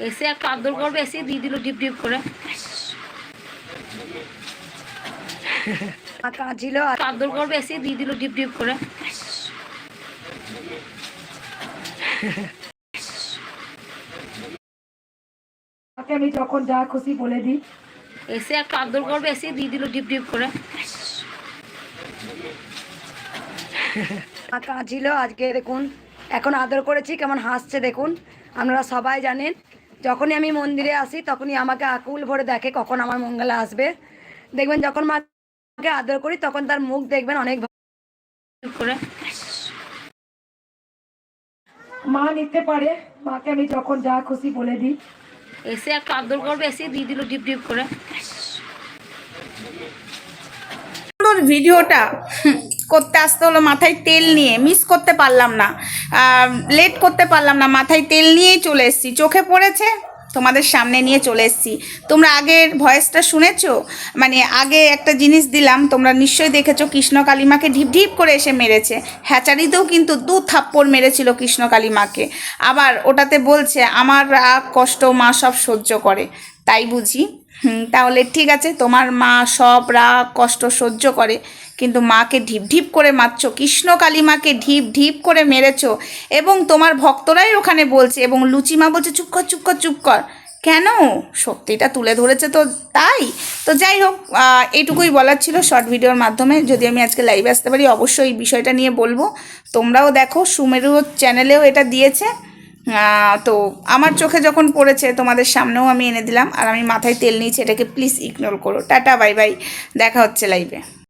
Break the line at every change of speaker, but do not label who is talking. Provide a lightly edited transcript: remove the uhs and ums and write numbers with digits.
এসে একটু আদর করবে, এসে দিয়ে দিল ডিপ ডিপ করে।
কাঁদছিল,
আদর করবে, এসে দিয়ে দিল ডিপ ডিপ করে।
আমি যখন যা খুশি বলে দিই,
এসে একটু আদর করবে, এসে দিয়ে দিল ডিপ ডিপ করে।
কাঁদছিল। আজকে দেখুন এখন আদর করেছি, কেমন হাসছে দেখুন। আপনারা সবাই জানেন, যখনই আমি মন্দিরে আসি তখনই আমাকে আকুল ভরে দেখে কখন আমার মঙ্গলা আসবে। দেখবেন যখন মাকে আদর করি তখন তার মুখ দেখবেন অনেক
করে।
মা নিতে পারে। মাকে আমি যখন যা খুশি বলে দিই,
এসে একটু আদর করবে, এসে দিয়ে দিল ডিপ ডিপ করে।
ভিডিওটা করতে আসতে হলো মাথায় তেল নিয়ে, মিস করতে পারলাম না, লেট করতে পারলাম না, মাথায় তেল নিয়েই চলে এসেছি, চোখে পড়েছে তোমাদের সামনে নিয়ে চলে এসেছি। তোমরা আগের ভয়েসটা শুনেছো, মানে আগে একটা জিনিস দিলাম, তোমরা নিশ্চয়ই দেখেছো, কৃষ্ণ কালিমাকে ঢিপ ঢিপ করে এসে মেরেছে। হ্যাচারিতেও কিন্তু 2 থাপ্পড় মেরেছিল কৃষ্ণ কালিমাকে। আবার ওটাতে বলছে আমার রাগ কষ্ট মা সব সহ্য করে, তাই বুঝি। তাহলে ঠিক আছে, তোমার মা সব রাগ কষ্ট সহ্য করে, কিন্তু মাকে ঢিপ ঢিপ করে মারছো, কৃষ্ণ কালিমাকে ঢিপ ঢিপ করে মেরেছো। এবং তোমার ভক্তরাই ওখানে বলছে, এবং লুচিমা বলছে চুপ কর চুপ কর চুপ কর। কেন? সত্যিটা তুলে ধরেছে তো, তাই তো। যাই হোক, এইটুকুই বলার ছিল শর্ট ভিডিওর মাধ্যমে। যদি আমি আজকে লাইভে আসতে পারি অবশ্যই এই বিষয়টা নিয়ে বলবো। তোমরাও দেখো, সুমেরু চ্যানেলেও এটা দিয়েছে। তো আমার চোখে যখন পড়েছে তোমাদের সামনেও আমি এনে দিলাম, আর আমি মাথায় তেল নিয়েছি, এটাকে প্লিজ ইগনোর করো। টাটা, বাই বাই, দেখা হচ্ছে লাইভে।